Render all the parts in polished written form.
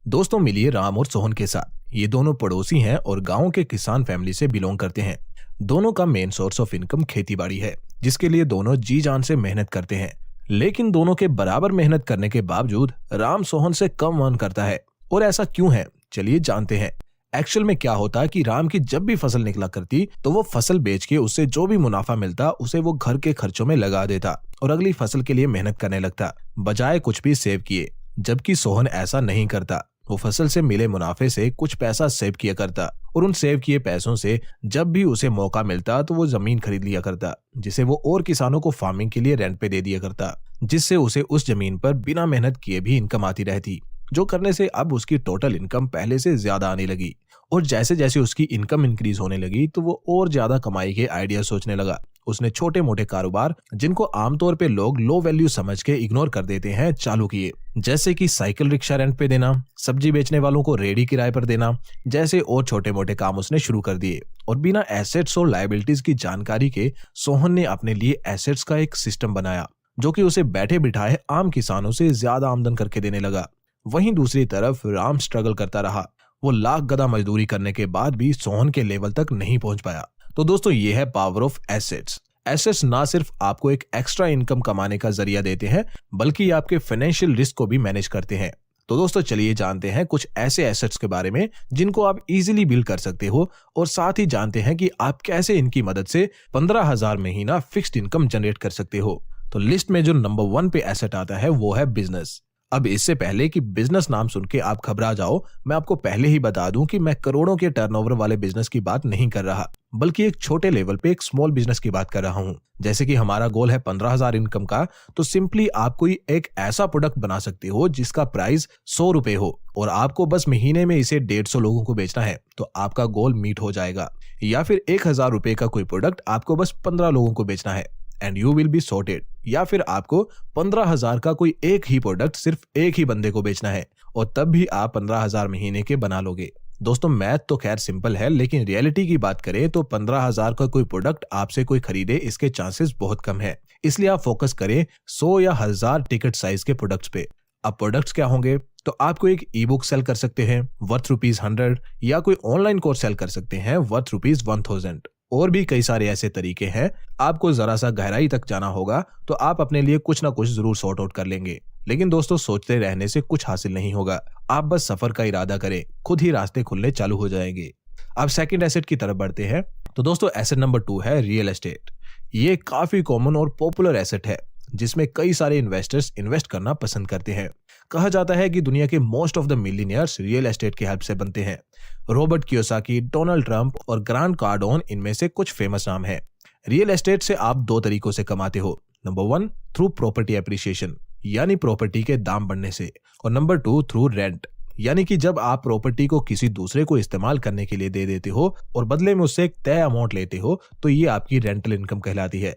दोस्तों मिलिए राम और सोहन के साथ। ये दोनों पड़ोसी हैं और गांव के किसान फैमिली से बिलोंग करते हैं। दोनों का मेन सोर्स ऑफ इनकम खेती बाड़ी है, जिसके लिए दोनों जी जान से मेहनत करते हैं। लेकिन दोनों के बराबर मेहनत करने के बावजूद राम सोहन से कम अर्न करता है। और ऐसा क्यों है, चलिए जानते हैं। एक्चुअल में क्या होता कि राम की जब भी फसल निकला करती तो वो फसल बेच के उससे जो भी मुनाफा मिलता उसे वो घर के खर्चों में लगा देता और अगली फसल के लिए मेहनत करने लगता, बजाय कुछ भी सेव किए। जबकि सोहन ऐसा नहीं करता। वो फसल से मिले मुनाफे से कुछ पैसा सेव किया करता और उन सेव किए पैसों से जब भी उसे मौका मिलता तो वो जमीन खरीद लिया करता, जिसे वो और किसानों को फार्मिंग के लिए रेंट पे दे दिया करता, जिससे उसे उस जमीन पर बिना मेहनत किए भी इनकम आती रहती, जो करने से अब उसकी टोटल इनकम पहले से ज्यादा आने लगी। और जैसे जैसे उसकी इनकम इंक्रीज होने लगी तो वो और ज्यादा कमाई के आइडिया सोचने लगा। उसने छोटे मोटे कारोबार, जिनको आमतौर पे लोग लो वैल्यू समझ के इग्नोर कर देते हैं, चालू किए। जैसे कि साइकिल रिक्शा रेंट पे देना, सब्जी बेचने वालों को रेडी किराए पर देना, जैसे और छोटे मोटे काम उसने शुरू कर दिए। और बिना एसेट्स और लायबिलिटीज की जानकारी के सोहन ने अपने लिए एसेट्स का एक सिस्टम बनाया, जो कि उसे बैठे बिठाए आम किसानों से ज्यादा आमदन करके देने लगा। वहीं दूसरी तरफ राम स्ट्रगल करता रहा। वो लाख गधा मजदूरी करने के बाद भी सोहन के लेवल तक नहीं पहुंच पाया। तो दोस्तों ये है पावर ऑफ एसेट्स। एसेट्स ना सिर्फ आपको एक एक्स्ट्रा इनकम कमाने का जरिया देते हैं, बल्कि आपके फाइनेंशियल रिस्क को भी मैनेज करते हैं। तो दोस्तों चलिए जानते हैं कुछ ऐसे एसेट्स के बारे में जिनको आप इजीली बिल्ड कर सकते हो, और साथ ही जानते हैं कि आप कैसे इनकी मदद से 15,000 महीना फिक्स्ड इनकम जनरेट कर सकते हो। तो लिस्ट में जो नंबर 1 पे एसेट आता है वो है बिजनेस। अब इससे पहले कि बिजनेस नाम सुन के आप घबरा जाओ, मैं आपको पहले ही बता दूं कि मैं करोड़ों के टर्नओवर वाले बिजनेस की बात नहीं कर रहा, बल्कि एक छोटे लेवल पे एक स्मॉल बिजनेस की बात कर रहा हूं। जैसे कि हमारा गोल है 15,000 इनकम का, तो सिंपली आप कोई एक ऐसा प्रोडक्ट बना सकते हो जिसका प्राइस 100 रुपए हो और आपको बस महीने में इसे 150 लोगों को बेचना है, तो आपका गोल मीट हो जाएगा। या फिर 1,000 रुपए का कोई प्रोडक्ट आपको बस 15 लोगों को बेचना है and you will be sorted. या फिर आपको 15,000 का कोई एक ही प्रोडक्ट सिर्फ एक ही बंदे को बेचना है और तब भी आप 15,000 महीने के बना लोगे। दोस्तों मैथ तो खैर सिंपल है, लेकिन रियलिटी की बात करें तो 15,000 का कोई प्रोडक्ट आपसे कोई खरीदे इसके चांसेस बहुत कम है। इसलिए आप फोकस करें 100 या 1,000 टिकट साइज के प्रोडक्ट्स पे। अब प्रोडक्ट्स क्या होंगे, तो आपको एक ई बुक सेल कर सकते हैं वर्थ ₹100, या कोई ऑनलाइन कोर्स सेल कर सकते हैं वर्थ ₹1000। और भी कई सारे ऐसे तरीके हैं। आपको जरा सा गहराई तक जाना होगा तो आप अपने लिए कुछ ना कुछ जरूर सॉर्ट आउट कर लेंगे। लेकिन दोस्तों सोचते रहने से कुछ हासिल नहीं होगा। आप बस सफर का इरादा करें, खुद ही रास्ते खुलने चालू हो जाएंगे। अब सेकंड एसेट की तरफ बढ़ते हैं। तो दोस्तों एसेट नंबर 2 है रियल एस्टेट। ये काफी कॉमन और पॉपुलर एसेट है, जिसमें कई सारे इन्वेस्टर्स इन्वेस्ट करना पसंद करते हैं। कहा जाता है कि दुनिया के most of the millionaires real estate की हेल्प से बनते हैं। रॉबर्ट कियोसाकी, डोनाल्ड ट्रंप और ग्रांट कार्डोन इनमें से कुछ फेमस नाम हैं। रियल एस्टेट से आप 2 तरीकों से कमाते हो। नंबर 1 थ्रू प्रॉपर्टी एप्रिसिएशन, यानी प्रॉपर्टी के दाम बढ़ने से, और नंबर 2 थ्रू रेंट, यानी कि जब आप प्रॉपर्टी को किसी दूसरे को इस्तेमाल करने के लिए दे देते हो और बदले में उससे एक तय अमाउंट लेते हो, तो ये आपकी रेंटल इनकम कहलाती है।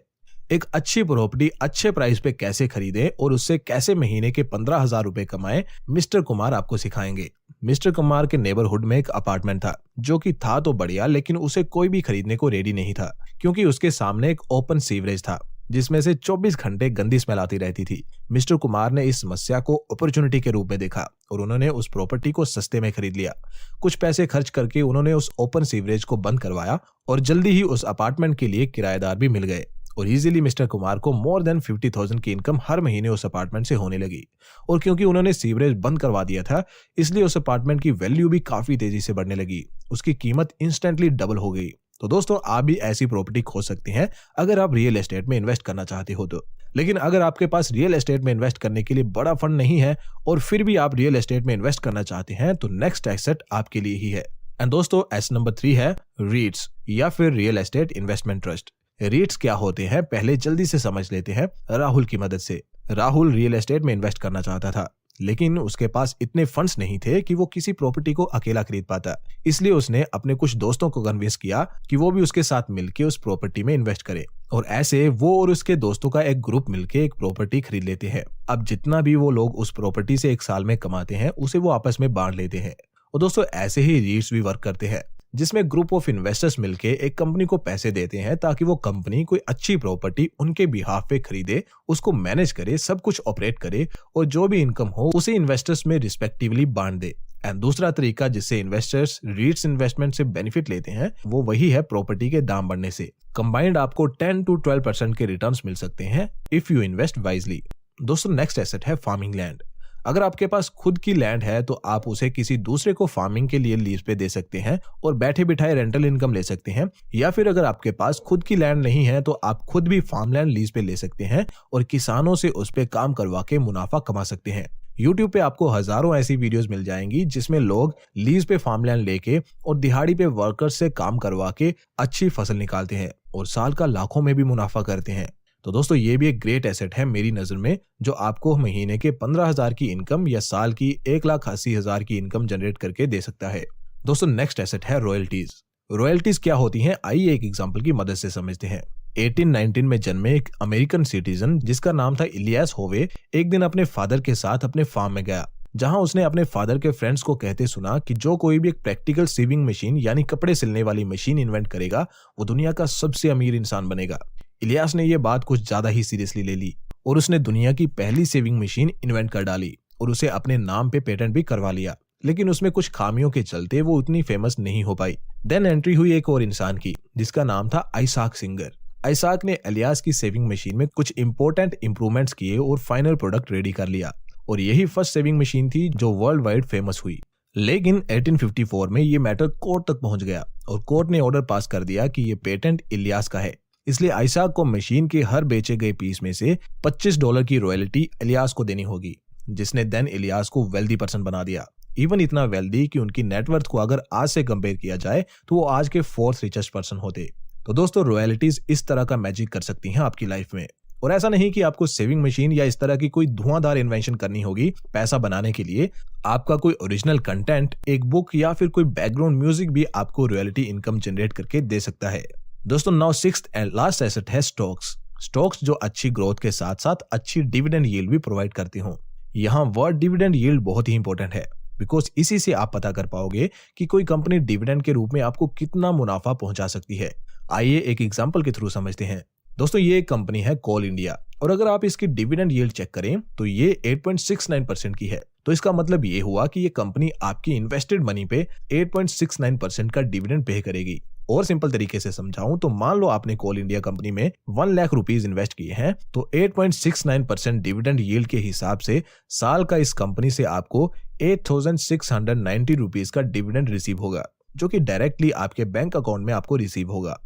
एक अच्छी प्रॉपर्टी अच्छे प्राइस पे कैसे खरीदें और उससे कैसे महीने के 15,000 रुपए कमाएं, मिस्टर कुमार आपको सिखाएंगे। मिस्टर कुमार के नेबरहुड में एक अपार्टमेंट था, जो कि था तो बढ़िया, लेकिन उसे कोई भी खरीदने को रेडी नहीं था, क्योंकि उसके सामने एक ओपन सीवरेज था जिसमें से 24 घंटे गंदी स्मेल आती रहती थी। मिस्टर कुमार ने इस समस्या को अपॉर्चुनिटी के रूप में देखा और उन्होंने उस प्रॉपर्टी को सस्ते में खरीद लिया। कुछ पैसे खर्च करके उन्होंने उस ओपन सीवरेज को बंद करवाया और जल्दी ही उस अपार्टमेंट के लिए किराएदार भी मिल गए और इजीली मिस्टर कुमार को मोर देन 50,000 की इनकम हर महीने उस अपार्टमेंट से होने लगी। और क्योंकि उन्होंने सीवरेज बंद करवा दिया था, इसलिए उस अपार्टमेंट की वैल्यू भी काफी तेजी से बढ़ने लगी। उसकी कीमत इंस्टेंटली डबल हो गई। तो दोस्तों आप भी ऐसी प्रॉपर्टी खोज सकते हैं अगर आप रियल एस्टेट में इन्वेस्ट करना चाहते हो तो। लेकिन अगर आपके पास रियल एस्टेट में इन्वेस्ट करने के लिए बड़ा फंड नहीं है और फिर भी आप रियल एस्टेट में इन्वेस्ट करना चाहते हैं, तो नेक्स्ट एसेट आपके लिए ही है। एंड दोस्तों एसेट नंबर 3 है रीट्स, या फिर रियल एस्टेट इन्वेस्टमेंट ट्रस्ट। रीट्स क्या होते हैं पहले जल्दी से समझ लेते हैं राहुल की मदद से। राहुल रियल एस्टेट में इन्वेस्ट करना चाहता था, लेकिन उसके पास इतने फंड्स नहीं थे कि वो किसी प्रॉपर्टी को अकेला खरीद पाता। इसलिए उसने अपने कुछ दोस्तों को कन्विंस किया कि वो भी उसके साथ मिलकर उस प्रॉपर्टी में इन्वेस्ट करे, और ऐसे वो और उसके दोस्तों का एक ग्रुप मिलकर एक प्रॉपर्टी खरीद लेते हैं। अब जितना भी वो लोग उस प्रॉपर्टी से एक साल में कमाते हैं, उसे वो आपस में बांट लेते हैं। और दोस्तों ऐसे ही रीट्स भी वर्क करते हैं, जिसमें ग्रुप ऑफ इन्वेस्टर्स मिलके एक कंपनी को पैसे देते हैं ताकि वो कंपनी कोई अच्छी प्रॉपर्टी उनके बिहाफ पे खरीदे, उसको मैनेज करे, सब कुछ ऑपरेट करे और जो भी इनकम हो उसे इन्वेस्टर्स में रिस्पेक्टिवली बांट दे। एंड दूसरा तरीका जिससे इन्वेस्टर्स रीट्स इन्वेस्टमेंट से बेनिफिट लेते हैं वो वही है प्रॉपर्टी के दाम बढ़ने से। कंबाइंड आपको 10 to 12% के रिटर्न्स मिल सकते हैं इफ यू इन्वेस्ट वाइजली। दोस्तों नेक्स्ट एसेट है फार्मिंग लैंड। अगर आपके पास खुद की लैंड है तो आप उसे किसी दूसरे को फार्मिंग के लिए लीज पे दे सकते हैं और बैठे बिठाए रेंटल इनकम ले सकते हैं, या फिर अगर आपके पास खुद की लैंड नहीं है तो आप खुद भी फार्म लैंड लीज पे ले सकते हैं और किसानों से उस पे काम करवा के मुनाफा कमा सकते हैं। YouTube पे आपको हजारों ऐसी वीडियोस मिल जाएंगी जिसमें लोग लीज पे फार्मलैंड लेके और दिहाड़ी पे वर्कर्स से काम करवा के अच्छी फसल निकालते हैं और साल का लाखों में भी मुनाफा करते हैं। तो दोस्तों ये भी एक ग्रेट एसेट है मेरी नजर में, जो आपको महीने के 15,000 की इनकम या साल की 1,80,000 की इनकम जनरेट करके दे सकता है। दोस्तों नेक्स्ट एसेट है रॉयल्टीज। रॉयल्टीज क्या होती हैं, आइए एक एग्जांपल की मदद से समझते हैं। 1819 में जन्मे एक अमेरिकन सिटीजन जिसका नाम था इलियास होवे एक दिन अपने फादर के साथ अपने फार्म में गया, जहां उसने अपने फादर के फ्रेंड्स को कहते सुना कि जो कोई भी एक प्रैक्टिकल सीविंग मशीन यानी कपड़े सिलने वाली मशीन इन्वेंट करेगा वो दुनिया का सबसे अमीर इंसान बनेगा। इलियास ने यह बात कुछ ज्यादा ही सीरियसली ले ली और उसने दुनिया की पहली सेविंग मशीन इन्वेंट कर डाली और उसे अपने नाम पे पेटेंट भी करवा लिया, लेकिन उसमें कुछ खामियों के चलते वो उतनी फेमस नहीं हो पाई। देन एंट्री हुई एक और इंसान की जिसका नाम था आइसाक सिंगर। आइसाक ने इलियास की सेविंग मशीन में कुछ इंपॉर्टेंट इंप्रूवमेंट्स किए और फाइनल प्रोडक्ट रेडी कर लिया और यही फर्स्ट सेविंग मशीन थी जो वर्ल्ड वाइड फेमस हुई। लेकिन 1854 में ये मैटर कोर्ट तक पहुंच गया और कोर्ट ने ऑर्डर पास कर दिया कि ये पेटेंट इलियास का है, इसलिए आइसाक को मशीन के हर बेचे गए पीस में से $25 की रॉयल्टी इलियास को देनी होगी, जिसने देन इलियास को वेल्दी पर्सन बना दिया। इवन इतना वेल्दी कि उनकी नेटवर्थ को अगर आज से कंपेयर किया जाए तो वो आज के 4th रिचेस्ट पर्सन होते। तो दोस्तों रॉयल्टीज इस तरह का मैजिक कर सकती हैं आपकी लाइफ में, और ऐसा नहीं कि आपको सेविंग मशीन या इस तरह की कोई धुआंधार इन्वेंशन करनी होगी पैसा बनाने के लिए। आपका कोई ओरिजिनल कंटेंट, एक बुक या फिर कोई बैकग्राउंड म्यूजिक भी आपको रॉयल्टी इनकम जनरेट करके दे सकता है। दोस्तों now sixth and last asset है स्टॉक्स। स्टॉक्स जो अच्छी ग्रोथ के साथ साथ अच्छी डिविडेंड यील्ड भी प्रोवाइड करती हूँ। यहाँ वर्ड डिविडेंड यील्ड बहुत ही इंपॉर्टेंट है, बिकॉज इसी से आप पता कर पाओगे कि कोई कंपनी डिविडेंड के रूप में आपको कितना मुनाफा पहुंचा सकती है। आइए एक एग्जांपल के थ्रू समझते हैं। दोस्तों ये एक कंपनी है कोल इंडिया, और अगर आप इसकी डिविडेंड यील्ड चेक करें तो ये 8.69% की है। तो इसका मतलब ये हुआ कि ये कंपनी आपकी इन्वेस्टेड मनी पे 8.69% का डिविडेंड पे करेगी। और सिंपल तरीके से समझाऊं तो मान लो आपने कोल इंडिया कंपनी में 1 लाख रुपीज इन्वेस्ट किए हैं, तो 8.69% डिविडेंड यील्ड के हिसाब से साल का इस कंपनी से आपको 8,690 रुपीज का डिविडेंड रिसीव होगा, जो कि डायरेक्टली आपके बैंक अकाउंट में आपको रिसीव होगा।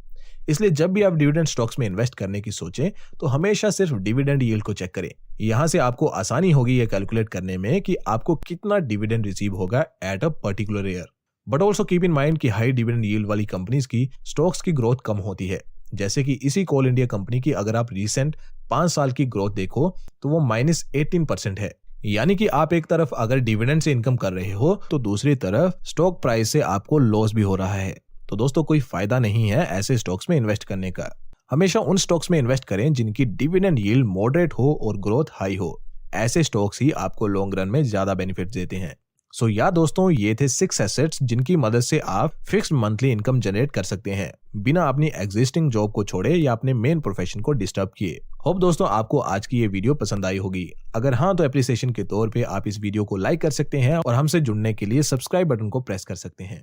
इसलिए जब भी आप डिविडेंड स्टॉक्स में इन्वेस्ट करने की सोचें तो हमेशा सिर्फ डिविडेंड यील्ड को चेक करें। यहां से आपको आसानी होगी ये कैलकुलेट करने में कि आपको कितना डिविडेंड रिसीव होगा at a particular year. But also keep in mind कि हाई डिविडेंड यील्ड वाली कंपनीज की स्टॉक्स की ग्रोथ कम होती है। जैसे कि इसी कोल इंडिया कंपनी की अगर आप रिसेंट 5 साल की ग्रोथ देखो तो वो -18% है। यानी कि आप एक तरफ अगर डिविडेंड से इनकम कर रहे हो तो दूसरी तरफ स्टॉक प्राइस से आपको लॉस भी हो रहा है। तो दोस्तों कोई फायदा नहीं है ऐसे स्टॉक्स में इन्वेस्ट करने का। हमेशा उन स्टॉक्स में इन्वेस्ट करें जिनकी डिविडेंड यील्ड मॉडरेट हो और ग्रोथ हाई हो। ऐसे स्टॉक्स ही आपको लॉन्ग रन में ज्यादा बेनिफिट देते हैं। सो या दोस्तों ये थे 6 एसेट्स जिनकी मदद से आप फिक्स्ड मंथली इनकम जनरेट कर सकते हैं बिना अपनी एग्जिस्टिंग जॉब को छोड़े या अपने मेन प्रोफेशन को डिस्टर्ब किए। होप दोस्तों आपको आज की ये वीडियो पसंद आई होगी। अगर हाँ तो एप्रिसिएशन के तौर पे आप इस वीडियो को लाइक कर सकते हैं और हमसे जुड़ने के लिए सब्सक्राइब बटन को प्रेस कर सकते हैं।